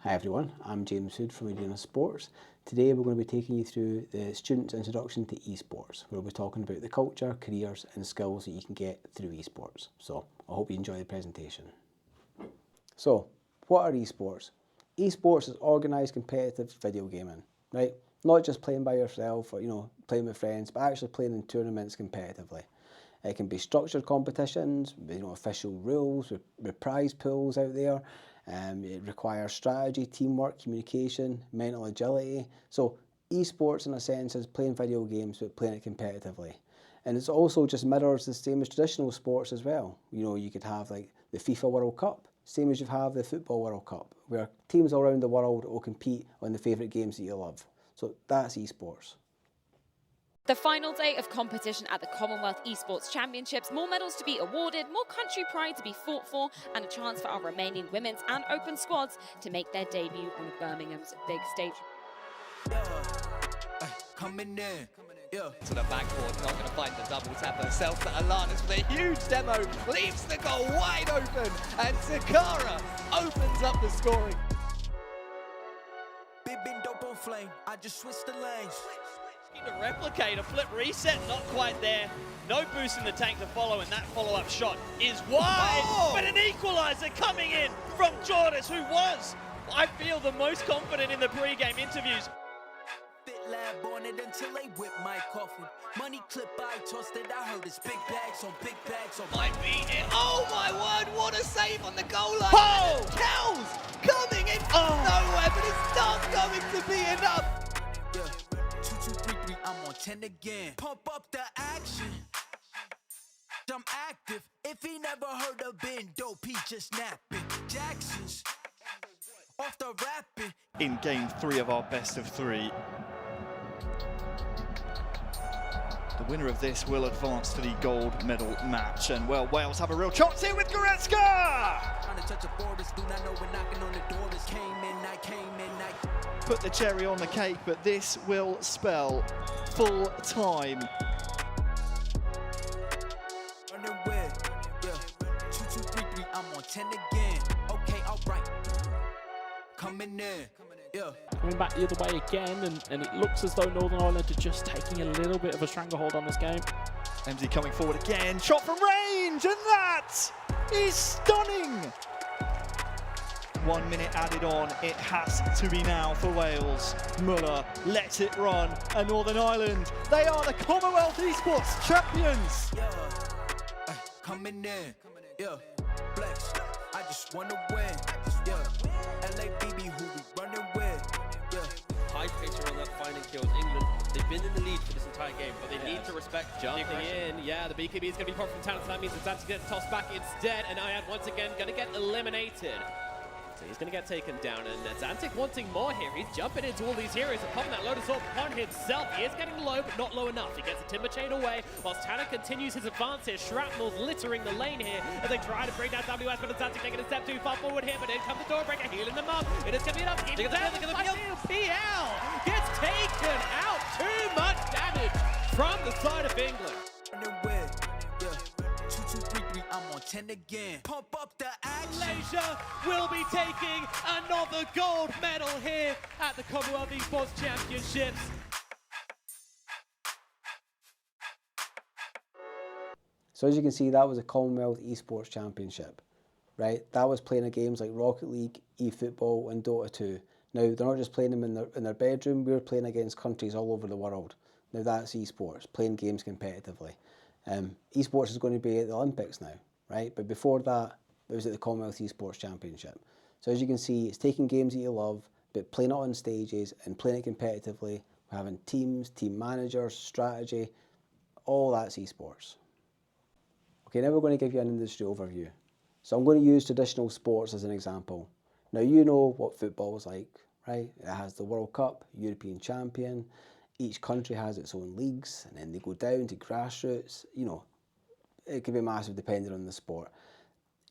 Hi everyone, I'm James Hood from Erena Esports. Today we're going to be taking you through the Student's Introduction to Esports, where we'll be talking about the culture, careers and skills that you can get through esports. So I hope you enjoy the presentation. So what are esports? Esports is organised competitive video gaming, right? Not just playing by yourself or playing with friends, but actually playing in tournaments competitively. It can be structured competitions, official rules with prize pools out there. It requires strategy, teamwork, communication, mental agility. So esports in a sense is playing video games but playing it competitively. And it's also just mirrors the same as traditional sports as well. You could have like the FIFA World Cup, same as you have the Football World Cup, where teams all around the world will compete on the favourite games that you love. So that's esports. The final day of competition at the Commonwealth Esports Championships, more medals to be awarded, more country pride to be fought for, and a chance for our remaining women's and open squads to make their debut on Birmingham's big stage. Coming in. To the backboard, not going to find the double tap herself, but Alana's with a huge demo, leaves the goal wide open, and Takara opens up the scoring. Been dope on flame, I just switched the lanes. To replicate a flip reset, not quite there. No boost in the tank to follow, and that follow-up shot is wide. Oh! But an equaliser coming in from Jordis, who was, I feel, the most confident in the pre-game interviews. Fit lab on it until they whip my coffin. Money clip, I tossed it, I heard it's big bags on big bags on. Might be it. Oh my word, what a save on the goal line. Oh! Kells coming in from nowhere, but it's not going to be enough. Yeah, 2, 2, 3, 3, I'm on 10 again. Pump up the action. I'm active. If he never heard of been dope, he just napping. Jackson's off the rapping. In game 3 of our best of 3. The winner of this will advance to the gold medal match, and well, Wales have a real chance here with Goretzka! Trying to touch a forest, do not know we're knocking on the door. This came in, night. Put the cherry on the cake, but this will spell full time. Running with, yeah, 2, 2, 3, 3, I'm on 10 again. Okay, alright. Coming in, yeah. Coming back the other way again, and it looks as though Northern Ireland are just taking a little bit of a stranglehold on this game. MZ coming forward again, shot from range, and that is stunning! 1 minute added on, it has to be now for Wales. Muller lets it run, and Northern Ireland, they are the Commonwealth Esports champions! Yeah, coming in, yeah, flex, I just wanna win, yeah, LABB who we running with, yeah. High pace around that finding kills. England, they've been in the lead for this entire game, but they need to respect Jumping in, yeah, the BKB is going to be popped from town, so that means Zantic gets tossed back instead, and Ayad once again going to get eliminated. So he's going to get taken down, and Zantic wanting more here. He's jumping into all these heroes and popping that Lotus Orb upon himself. He is getting low, but not low enough. He gets a Timber Chain away, whilst Tanner continues his advance here. Shrapnel's littering the lane here as they try to bring down WS, but Zantic taking a step too far forward here, but in comes the Doorbreaker, healing them up. It is going to be enough. PL gets taken out. Too much damage from the side of England. Running with, yeah, 2, 2, 3, 3, I'm on 10 again. Pump up the action. Malaysia will be taking another gold medal here at the Commonwealth Esports Championships. So as you can see, that was a Commonwealth Esports Championship, right? That was playing at games like Rocket League, eFootball and Dota 2. Now, they're not just playing them in their bedroom, we're playing against countries all over the world. Now that's esports, playing games competitively. Esports is going to be at the Olympics now, right? But before that, it was at the Commonwealth Esports Championship. So as you can see, it's taking games that you love, but playing it on stages and playing it competitively, having teams, team managers, strategy, all that's esports. Okay, now we're going to give you an industry overview. So I'm going to use traditional sports as an example. Now you know what football is like, right? It has the World Cup, European champion, each country has its own leagues, and then they go down to grassroots. It can be massive depending on the sport.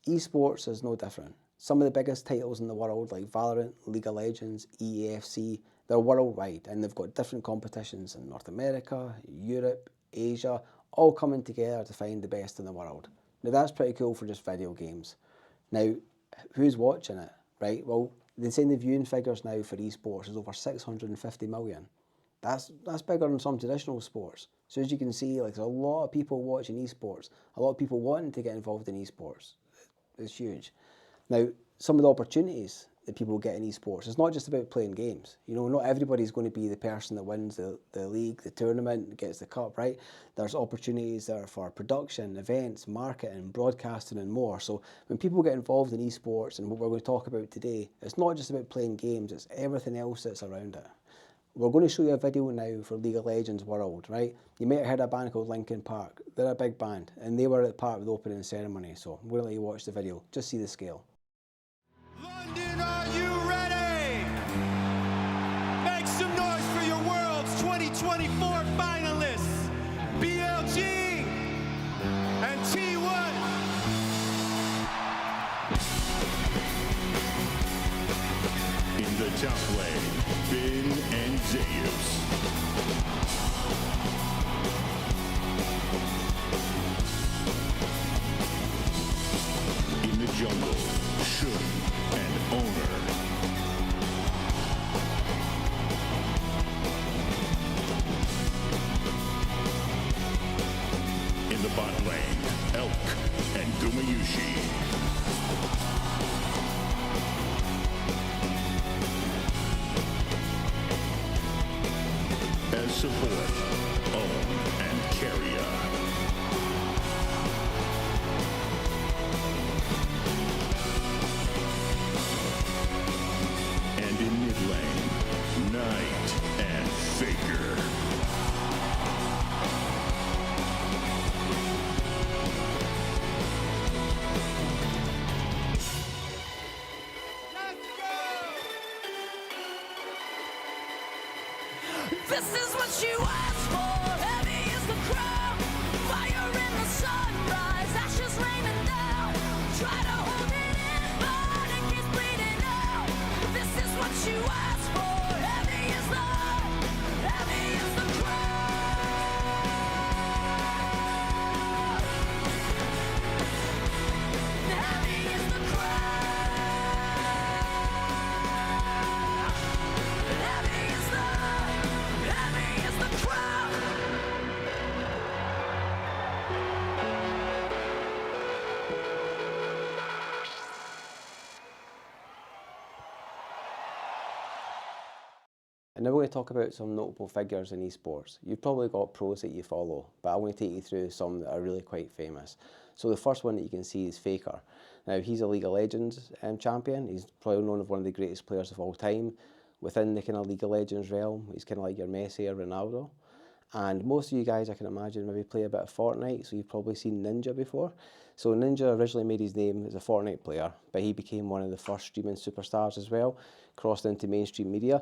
Esports is no different. Some of the biggest titles in the world, like Valorant, League of Legends, EAFC, they're worldwide, and they've got different competitions in North America, Europe, Asia, all coming together to find the best in the world. Now that's pretty cool for just video games. Now, who's watching it, right? Well, They're saying the viewing figures now for esports is over 650 million. That's bigger than some traditional sports. So as you can see, like, there's a lot of people watching esports, a lot of people wanting to get involved in esports. It's huge. Now, some of the opportunities that people get in esports, it's not just about playing games. You know, not everybody's going to be the person that wins the league, the tournament, gets the cup, right? There's opportunities there for production, events, marketing, broadcasting and more. So when people get involved in esports and what we're going to talk about today, it's not just about playing games, it's everything else that's around it. We're going to show you a video now for League of Legends World, right? You may have heard a band called Linkin Park. They're a big band and they were at part of the opening ceremony. So I'm going to let you watch the video, just see the scale. London, are you ready? Make some noise for your World's 2024 finalists, BLG and T1. In the top lane, Finn and Zeus. In the jungle, Shun and Owner. In the bot lane, Elk and Gumayushi. As support, Own and Carrier. And in mid lane, Knight and Faker. This is what you asked for. Heavy is the crown. Fire in the sunrise. Ashes raining down. Try to hold it in, but it keeps bleeding out. This is what you asked for. Heavy is the crown. Heavy is the crown. Heavy is the crown. And now we're going to talk about some notable figures in esports. You've probably got pros that you follow, but I want to take you through some that are really quite famous. So the first one that you can see is Faker. Now he's a League of Legends champion. He's probably known as one of the greatest players of all time. Within the kind of League of Legends realm, he's kind of like your Messi or Ronaldo. And most of you guys, I can imagine, maybe play a bit of Fortnite, so you've probably seen Ninja before. So Ninja originally made his name as a Fortnite player, but he became one of the first streaming superstars as well, crossed into mainstream media.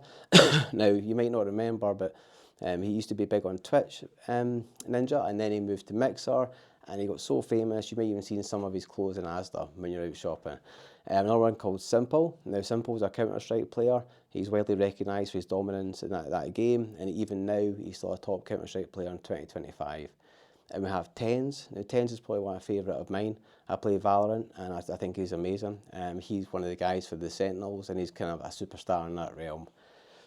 Now, you might not remember, but he used to be big on Twitch, Ninja, and then he moved to Mixer, and he got so famous, you might even seen some of his clothes in Asda when you're out shopping. Another one called Simple. Now Simple's a Counter-Strike player. He's widely recognised for his dominance in that game, and even now he's still a top Counter-Strike player in 2025. And we have Tens. Now Tens is probably one of my favourite of mine. I play Valorant and I think he's amazing. He's one of the guys for the Sentinels and he's kind of a superstar in that realm.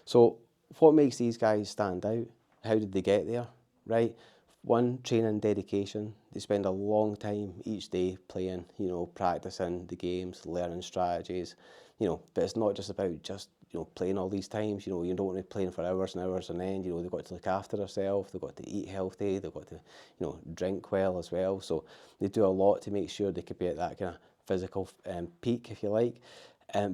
So what makes these guys stand out? How did they get there, right? One, training, dedication. They spend a long time each day playing, you know, practicing the games, learning strategies, you know, but it's not just about just, you know, playing all these times. You know, you don't want to be playing for hours and hours on end. You know, they've got to look after themselves, they've got to eat healthy, they've got to, you know, drink well as well. So they do a lot to make sure they could be at that kind of physical peak, if you like.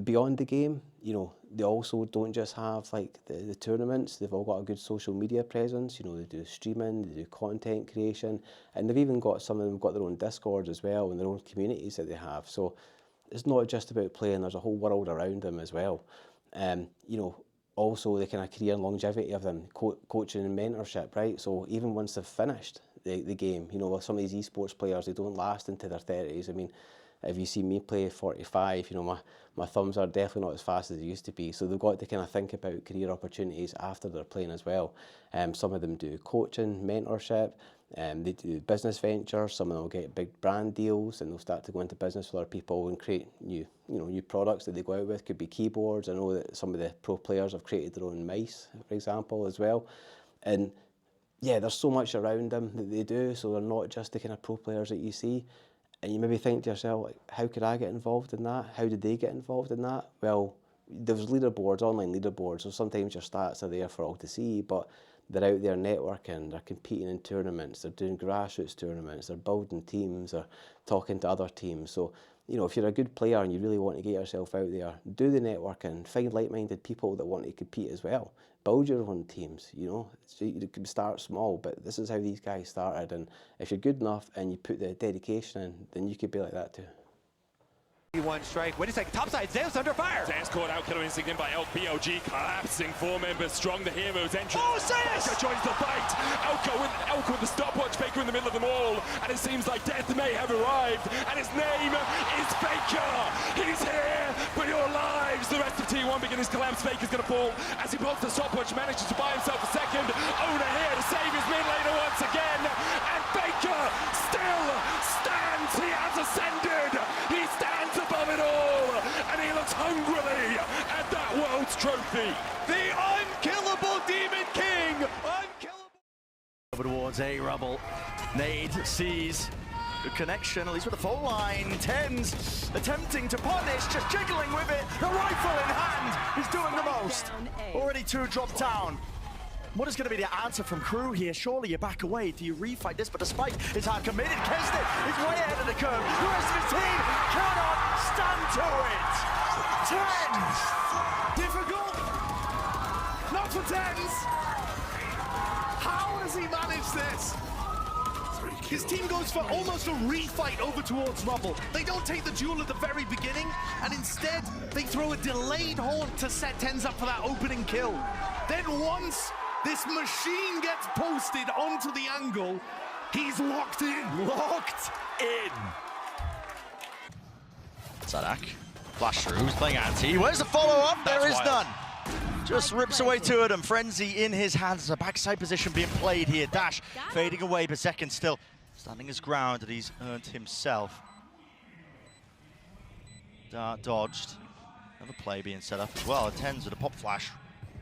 Beyond the game, you know, they also don't just have like the tournaments, they've all got a good social media presence. You know, they do streaming, they do content creation, and they've even got, some of them got their own Discord as well and their own communities that they have. So it's not just about playing, there's a whole world around them as well. You know, also the kind of career and longevity of them, coaching and mentorship, right? So even once they've finished the game, you know, some of these esports players, they don't last into their 30s. I mean, if you see me play 45, you know, my thumbs are definitely not as fast as they used to be. So they've got to kind of think about career opportunities after they're playing as well. Some of them do coaching, mentorship, They do business ventures. Some of them will get big brand deals, and they'll start to go into business with other people and create new products that they go out with. Could be keyboards. I know that some of the pro players have created their own mice, for example, as well. And yeah, there's so much around them that they do, so they're not just the kind of pro players that you see. And you maybe think to yourself, like, how could I get involved in that? How did they get involved in that? Well, there's leaderboards, online leaderboards, so sometimes your stats are there for all to see, but they're out there networking, they're competing in tournaments, they're doing grassroots tournaments, they're building teams, they're talking to other teams. So, if you're a good player and you really want to get yourself out there, do the networking, find like-minded people that want to compete as well. Build your own teams, So you can start small, but this is how these guys started. And if you're good enough and you put the dedication in, then you could be like that too. One strike. Wait a second. Topside. Zeus under fire. Zeus caught out. Killer Instinct in by LBOG. Collapsing. 4 members strong. The heroes entry. Oh, Zeus! Faker joins the fight. Elko with the stopwatch. Faker in the middle of them all. And it seems like death may have arrived. And his name is Faker. He's here for your lives. The rest of T1 begin his collapse. Faker's going to fall as he pulls the stopwatch. Manages to buy himself a second. Owner here to save his mid laner once again. And Faker still stands. He has ascended. He stands above it all, and he looks hungrily at that world's trophy. The unkillable Demon King. Unkillable. Over towards A Rubble. Nade sees good connection, at least with the full line. Tens attempting to punish, just jiggling with it. The rifle in hand is doing the most. Already 2 dropped down. What is going to be the answer from Crew here? Surely you back away. Do you refight this? But despite his hard committed, Keston is way ahead of the curve. The rest of his team cannot stand to it. Tens! Difficult? Not for Tens! How does he manage this? His team goes for almost a refight over towards Rubble. They don't take the duel at the very beginning, and instead they throw a delayed haunt to set Tens up for that opening kill. Then once this machine gets posted onto the angle, he's locked in. Locked in. Sadak, flash through, he's playing anti. Where's the follow-up? There is none. Just rips away 2 of them. Frenzy in his hands. A backside position being played here. Dash fading away, but Second still standing his ground that he's earned himself. Dart dodged. Another play being set up as well. Tens with a pop flash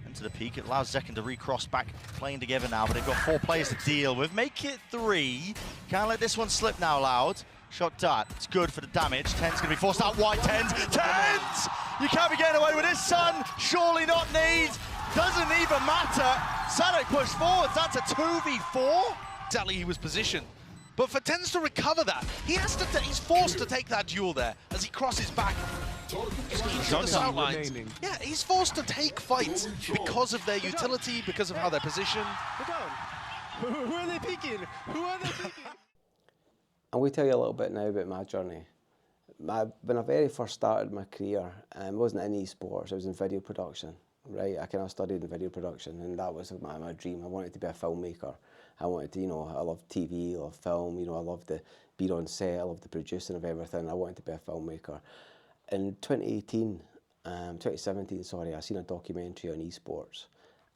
into the peak. It allows Zekken to recross back, playing together now, but they've got 4 players to deal with. Make it 3. Can't let this one slip now, Loud. Shot dart, it's good for the damage. Tens gonna be forced out wide. Tens! You can't be getting away with this, son. Surely not Need. Doesn't even matter. Sadak pushed forward, that's a 2v4. Exactly, he was positioned. But for Tens to recover that, he's forced to take that duel there as he crosses back. Yeah, he's forced to take fights because of their utility, because of how they're positioned. Who are they peeking? Who are they peeking? I'm going to tell you a little bit now about my journey. When I very first started my career, it wasn't in esports, it was in video production. Right, I kind of studied in video production, and that was my dream. I wanted to be a filmmaker. I wanted to, I love TV, I love film, I love the being on set, I love the producing of everything. I wanted to be a filmmaker. In 2017, I seen a documentary on esports,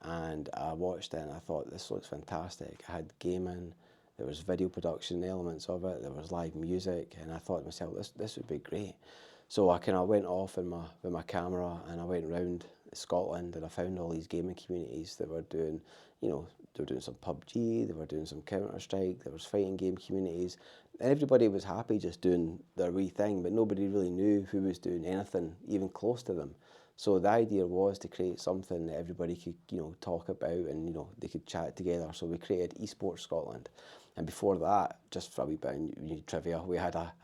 and I watched it and I thought, this looks fantastic. I had gaming, there was video production elements of it, there was live music, and I thought to myself, this would be great. So I kind of went off with my camera, and I went around Scotland, and I found all these gaming communities that were doing, they were doing some PUBG, they were doing some Counter-Strike, there was fighting game communities, and everybody was happy just doing their wee thing, but nobody really knew who was doing anything even close to them. So the idea was to create something that everybody could, talk about, and they could chat together. So we created Esports Scotland, and before that, just for a wee bit of trivia, we had a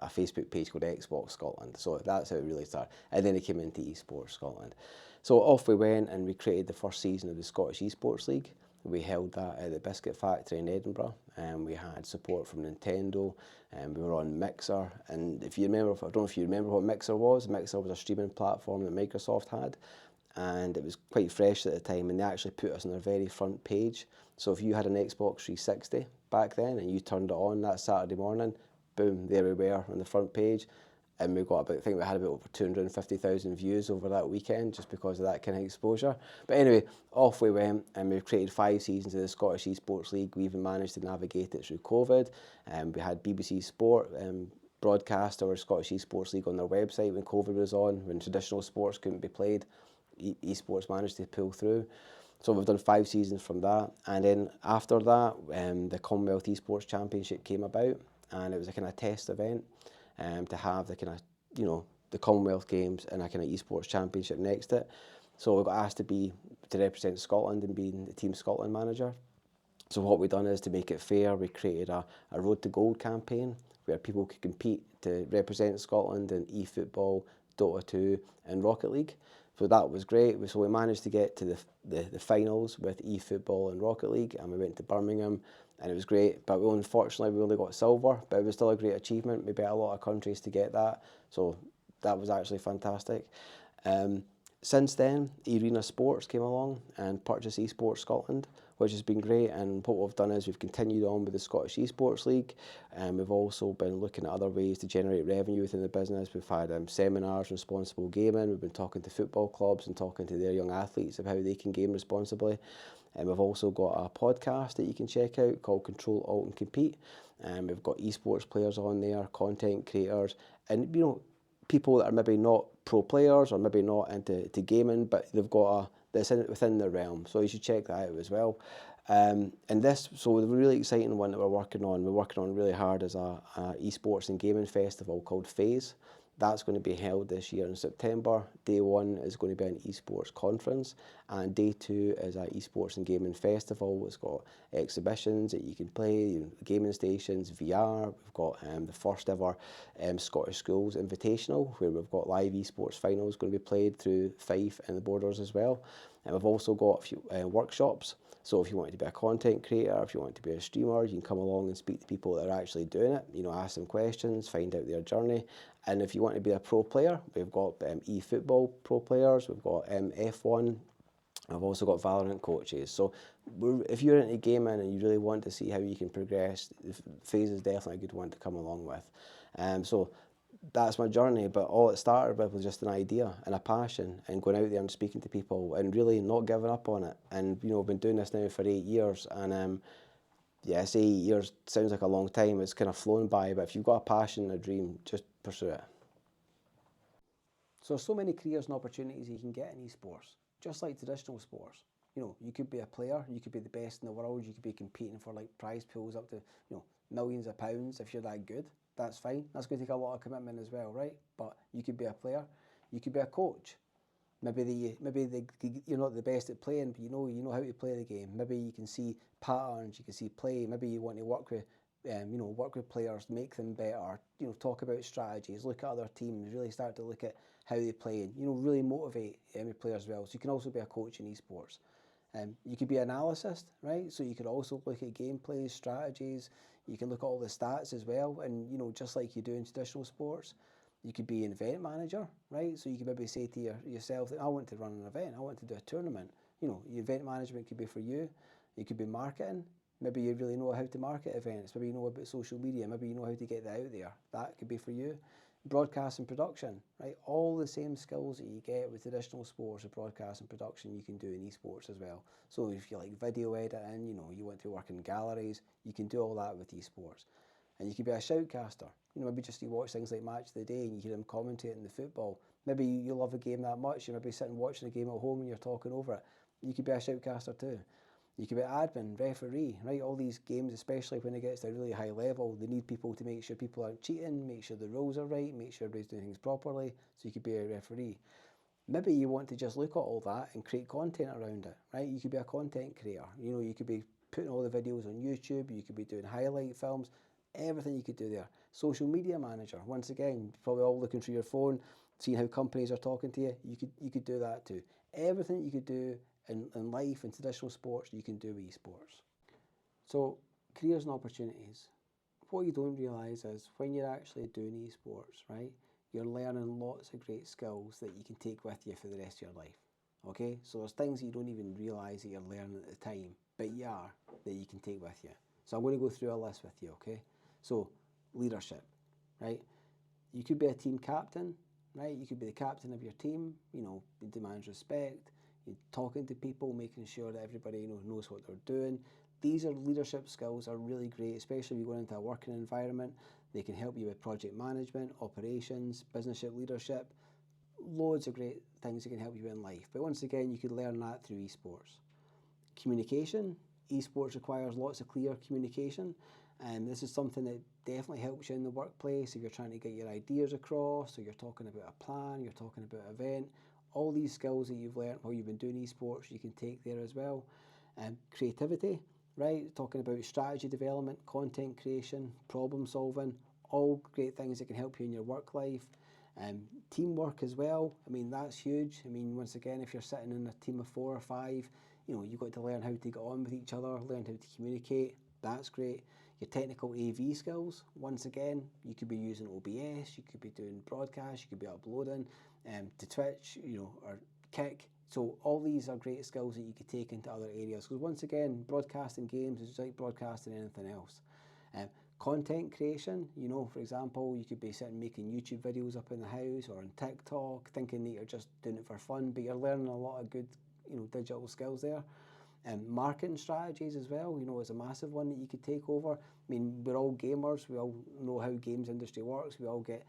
Facebook page called Xbox Scotland. So that's how it really started, and then it came into Esports Scotland. So off we went, and we created the first season of the Scottish Esports League. We held that at the Biscuit Factory in Edinburgh, and we had support from Nintendo, and we were on Mixer. And if you remember, I don't know if you remember what Mixer was. Mixer was a streaming platform that Microsoft had, and it was quite fresh at the time, and they actually put us on their very front page. So if you had an Xbox 360 back then and you turned it on that Saturday morning, boom, there we were on the front page. and we got about, I think we had about over 250,000 views over that weekend just because of that kind of exposure. But anyway, off we went, and we've created 5 seasons of the Scottish Esports League. We even managed to navigate it through COVID. We had BBC Sport broadcast our Scottish Esports League on their website when COVID was on, when traditional sports couldn't be played. Esports managed to pull through. So we've done 5 seasons from that, and then after that, the Commonwealth Esports Championship came about, and it was a kind of test event to have the kind of, you know, the Commonwealth Games and a kind of Esports Championship next to it. So we got asked to represent Scotland and be the Team Scotland manager. So what we've done is, to make it fair, we created a Road to Gold campaign where people could compete to represent Scotland in eFootball, Dota 2 and Rocket League. So that was great. So we managed to get to the finals with eFootball and Rocket League, and we went to Birmingham, and it was great. But unfortunately we only got silver, but it was still a great achievement. We beat a lot of countries to get that, so that was actually fantastic. Since then, Erena Esports came along and purchased Esports Scotland, which has been great. And what we've done is we've continued on with the Scottish Esports League, and we've also been looking at other ways to generate revenue within the business. We've had seminars, responsible gaming. We've been talking to football clubs and talking to their young athletes of how they can game responsibly. And we've also got a podcast that you can check out called Control, Alt and Compete. And we've got esports players on there, content creators, and people that are maybe not pro players or maybe not into gaming, but they've got that's within their realm. So you should check that out as well. So the really exciting one that we're working on really hard is a esports and gaming festival called Phase. That's going to be held this year in September. Day 1 is going to be an esports conference, and day 2 is an esports and gaming festival. It's got exhibitions that you can play, gaming stations, VR. We've got the first ever Scottish Schools Invitational, where we've got live esports finals going to be played through Fife and the Borders as well. And we've also got a few workshops. So if you want to be a content creator, if you want to be a streamer, you can come along and speak to people that are actually doing it, ask them questions, find out their journey. And if you want to be a pro player, we've got eFootball pro players, we've got F1, I've also got Valorant coaches. So if you're into gaming and you really want to see how you can progress, Phase is definitely a good one to come along with. So that's my journey, but all it started with was just an idea and a passion, and going out there and speaking to people and really not giving up on it. And I've been doing this now for 8 years, and yeah, I say 8 years sounds like a long time. It's kind of flown by, but if you've got a passion and a dream, just pursue it. So there's so many careers and opportunities you can get in esports, just like traditional sports. You could be a player, you could be the best in the world, you could be competing for like prize pools up to millions of pounds if you're that good. That's fine. That's going to take a lot of commitment as well, right? But you could be a player, you could be a coach. Maybe you're not the best at playing, but you know how to play the game. Maybe you can see patterns, you can see play. Maybe you want to work with players, make them better. Talk about strategies, look at other teams, really start to look at how they play, and really motivate players well. So you can also be a coach in esports. You could be an analyst, right? So you could also look at gameplays, strategies. You can look at all the stats as well, and just like you do in traditional sports. You could be an event manager, right? So you could maybe say to yourself that I want to run an event, I want to do a tournament. Your event management could be for you. It could be marketing. Maybe you really know how to market events. Maybe you know about social media. Maybe you know how to get that out there. That could be for you. Broadcast and production, right? All the same skills that you get with traditional sports or broadcast and production, you can do in esports as well. So if you like video editing, you want to work in galleries, you can do all that with esports. And you could be a shoutcaster. Maybe just you watch things like Match of the Day and you hear them commentating the football. Maybe you love a game that much. You maybe sitting watching a game at home and you're talking over it. You could be a shoutcaster too. You could be admin, referee, right? All these games, especially when it gets to a really high level, they need people to make sure people aren't cheating, make sure the rules are right, make sure everybody's doing things properly. So you could be a referee. Maybe you want to just look at all that and create content around it, right? You could be a content creator. You could be putting all the videos on YouTube. You could be doing highlight films. Everything you could do there. Social media manager. Once again, probably all looking through your phone, seeing how companies are talking to you. You could do that too. Everything you could do in life and traditional sports, you can do with esports. So careers and opportunities. What you don't realise is when you're actually doing esports, right, you're learning lots of great skills that you can take with you for the rest of your life. Okay, so there's things that you don't even realise that you're learning at the time, but you are, that you can take with you. So I'm going to go through a list with you, okay? So leadership, right? You could be a team captain, right? You could be the captain of your team, you know, it demands respect, you're talking to people, making sure that everybody, you know, knows what they're doing. These are leadership skills are really great, especially if you go into a working environment. They can help you with project management, operations, businessship leadership, loads of great things that can help you in life. But once again, you could learn that through esports. Communication, esports requires lots of clear communication, and this is something that definitely helps you in the workplace if you're trying to get your ideas across, or you're talking about a plan, you're talking about an event. All these skills that you've learned while you've been doing esports, you can take there as well. Creativity, right? Talking about strategy development, content creation, problem solving, all great things that can help you in your work life. Teamwork as well, I mean, that's huge. I mean, once again, if you're sitting in a team of 4 or 5, you know, you've got to learn how to get on with each other, learn how to communicate. That's great. Your technical AV skills, once again, you could be using OBS, you could be doing broadcasts, you could be uploading to Twitch, you know, or Kick. So all these are great skills that you could take into other areas. Because once again, broadcasting games is just like broadcasting anything else. Content creation, you know, for example, you could be sitting making YouTube videos up in the house or on TikTok, thinking that you're just doing it for fun, but you're learning a lot of good, you know, digital skills there. Marketing strategies as well, you know, is a massive one that you could take over. I mean, we're all gamers, we all know how games industry works, we all get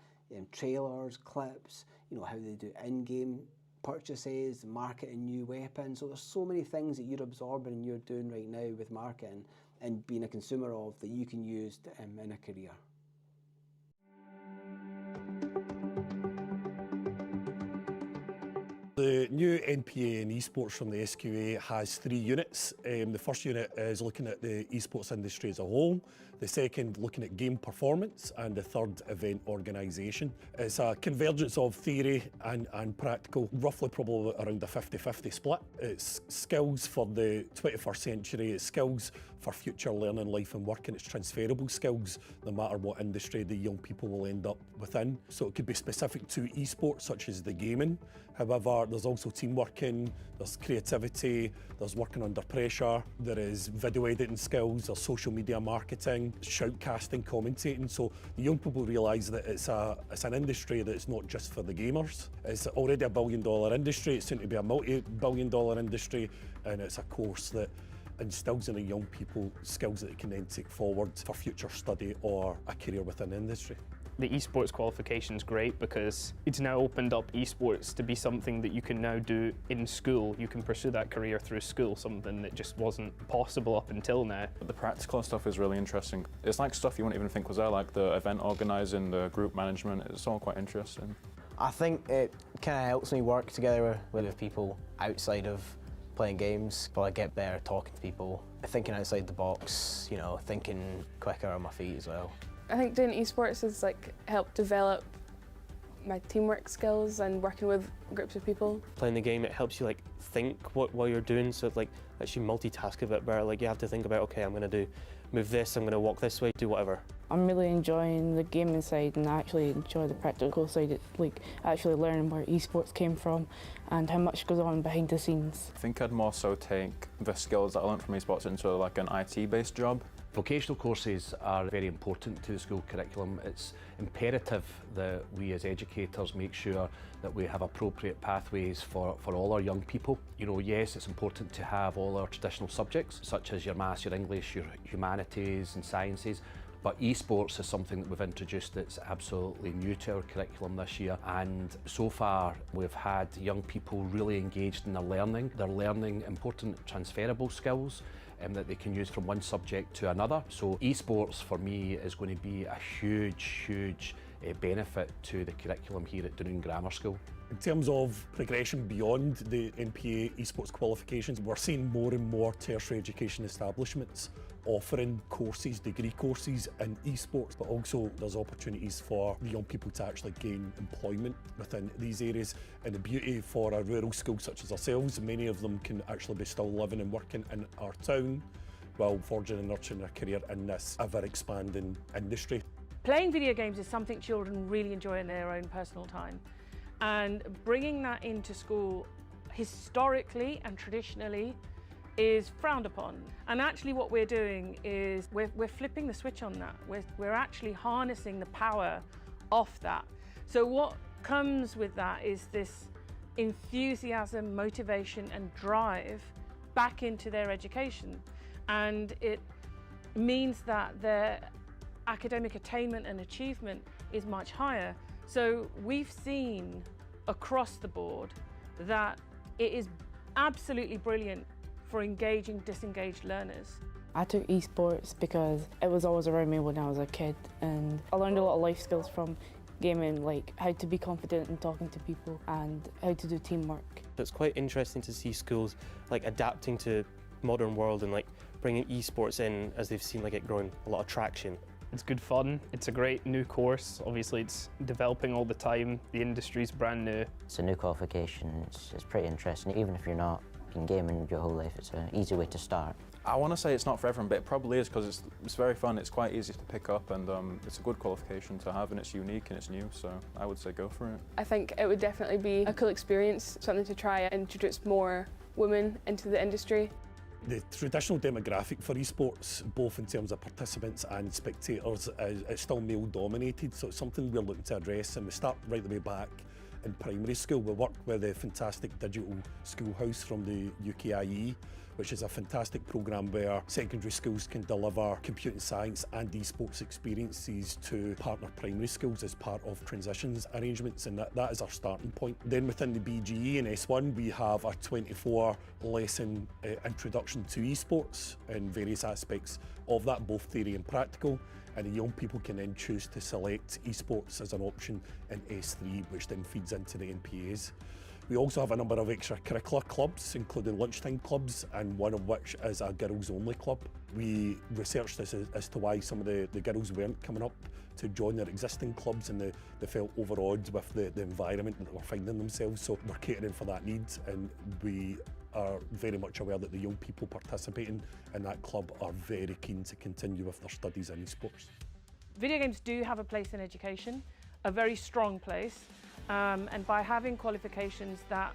trailers, clips, you know, how they do in-game purchases, marketing new weapons. So there's so many things that you're absorbing and you're doing right now with marketing and being a consumer of that you can use in a career. The new NPA in esports from the SQA has 3 units. The first unit is looking at the esports industry as a whole, the second looking at game performance, and the third event organisation. It's a convergence of theory and practical, roughly probably around a 50-50 split. It's skills for the 21st century, it's skills for future learning, life and work, and it's transferable skills no matter what industry the young people will end up within. So it could be specific to esports such as the gaming. However, there's also team working, there's creativity, there's working under pressure, there is video editing skills, there's social media marketing, shoutcasting, commentating. So the young people realise that it's an industry that's not just for the gamers. It's already $1 billion industry, it's soon to be a multi-billion dollar industry, and it's a course that instills in the young people skills that they can then take forward for future study or a career within the industry. The esports qualification is great because it's now opened up esports to be something that you can now do in school. You can pursue that career through school, something that just wasn't possible up until now. The practical stuff is really interesting. It's like stuff you wouldn't even think was there, like the event organising, the group management. It's all quite interesting. I think it kind of helps me work together with people outside of playing games, but I get better talking to people, thinking outside the box, you know, thinking quicker on my feet as well. I think doing esports has helped develop my teamwork skills and working with groups of people. Playing the game, it helps you think while you're doing, so it lets you multitask a bit better. You have to think about, okay, I'm going to move this, I'm going to walk this way, do whatever. I'm really enjoying the gaming side, and I actually enjoy the practical side. It's actually learning where esports came from and how much goes on behind the scenes. I think I'd more so take the skills that I learned from esports into an IT-based job. Vocational courses are very important to the school curriculum. It's imperative that we as educators make sure that we have appropriate pathways for all our young people. You know, yes, it's important to have all our traditional subjects, such as your maths, your English, your humanities and sciences, but esports is something that we've introduced that's absolutely new to our curriculum this year, and so far we've had young people really engaged in their learning. They're learning important transferable skills that they can use from one subject to another. So esports for me is going to be a huge benefit to the curriculum here at Dunoon Grammar School. In terms of progression beyond the NPA esports qualifications, we're seeing more and more tertiary education establishments offering courses, degree courses in esports, but also there's opportunities for the young people to actually gain employment within these areas. And the beauty for a rural school such as ourselves, many of them can actually be still living and working in our town while forging and nurturing their career in this ever-expanding industry. Playing video games is something children really enjoy in their own personal time. And bringing that into school historically and traditionally is frowned upon. And actually what we're doing is we're flipping the switch on that. We're actually harnessing the power off that. So what comes with that is this enthusiasm, motivation and drive back into their education, and it means that their academic attainment and achievement is much higher. So we've seen across the board that it is absolutely brilliant for engaging disengaged learners. I took esports because it was always around me when I was a kid, and I learned a lot of life skills from gaming, like how to be confident in talking to people and how to do teamwork. It's quite interesting to see schools like adapting to modern world and like bringing esports in as they've seen like it growing a lot of traction. It's good fun. It's a great new course. Obviously, it's developing all the time. The industry's brand new. It's a new qualification. It's pretty interesting. Even if you're not been gaming your whole life, it's an easy way to start. I want to say it's not for everyone, but it probably is because it's very fun, it's quite easy to pick up, and it's a good qualification to have, and it's unique and it's new, so I would say go for it. I think it would definitely be a cool experience, something to try and introduce more women into the industry. The traditional demographic for esports, both in terms of participants and spectators, is still male dominated, so it's something we're looking to address, and we start right the way back in primary school. We work with the fantastic digital schoolhouse from the UKIE, which is a fantastic programme where secondary schools can deliver computing science and esports experiences to partner primary schools as part of transitions arrangements, and that is our starting point. Then within the BGE and S1 we have a 24 lesson introduction to esports in various aspects of that, both theory and practical, and the young people can then choose to select esports as an option in S3, which then feeds into the NPAs. We also have a number of extracurricular clubs, including lunchtime clubs, and one of which is a girls-only club. We researched this as to why some of the girls weren't coming up to join their existing clubs, and they felt overawed with the environment that they were finding themselves. So we're catering for that need, and we are very much aware that the young people participating in that club are very keen to continue with their studies in esports. Video games do have a place in education, a very strong place. And by having qualifications that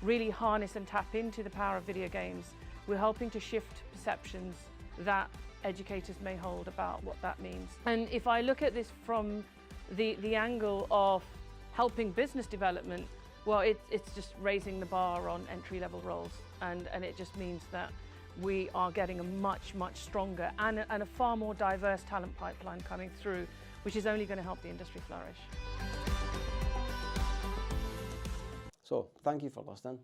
really harness and tap into the power of video games, we're helping to shift perceptions that educators may hold about what that means. And if I look at this from the angle of helping business development, well, it's just raising the bar on entry-level roles, and it just means that we are getting a much stronger and a far more diverse talent pipeline coming through, which is only going to help the industry flourish. So, thank you for listening.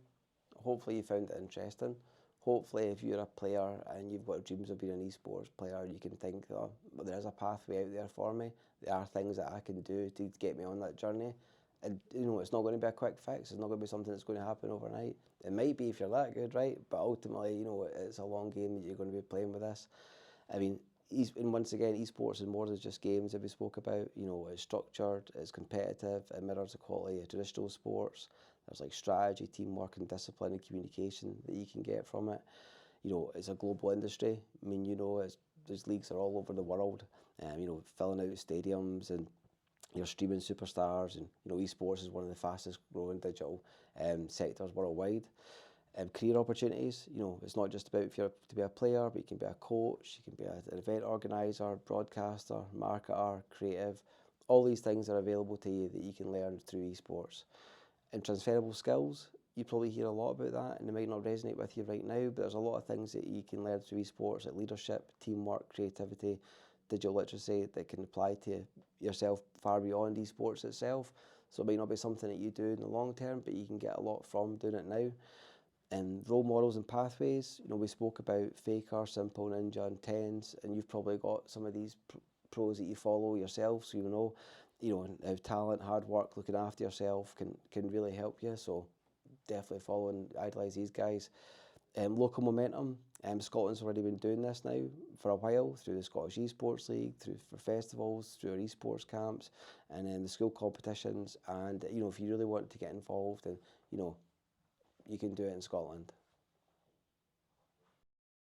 Hopefully you found it interesting. Hopefully if you're a player and you've got dreams of being an esports player, you can think, oh, there is a pathway out there for me. There are things that I can do to get me on that journey. And you know, it's not going to be a quick fix. It's not going to be something that's going to happen overnight. It might be if you're that good, right? But ultimately, you know, it's a long game that you're going to be playing with this. I mean, and once again, esports is more than just games that we spoke about. You know, it's structured, it's competitive, it mirrors the quality of traditional sports. There's like strategy, teamwork and discipline and communication that you can get from it. You know, it's a global industry. I mean, you know, there's leagues that are all over the world, you know, filling out stadiums, and you're streaming superstars, and you know, esports is one of the fastest growing digital sectors worldwide. Career opportunities, you know, it's not just about if you're to be a player, but you can be a coach, you can be an event organiser, broadcaster, marketer, creative. All these things are available to you that you can learn through esports. And transferable skills, you probably hear a lot about that, and it might not resonate with you right now, but there's a lot of things that you can learn through esports, like leadership, teamwork, creativity, digital literacy, that can apply to yourself far beyond esports itself. So it might not be something that you do in the long term, but you can get a lot from doing it now. And role models and pathways, you know, we spoke about Faker, Simple, Ninja and Tens, and you've probably got some of these pros that you follow yourself, so you know how talent, hard work, looking after yourself can really help you. So definitely follow and idolise these guys. Local momentum, Scotland's already been doing this now for a while through the Scottish Esports League, for festivals, through our esports camps, and then the school competitions. And you know, if you really want to get involved, and you know, you can do it in Scotland.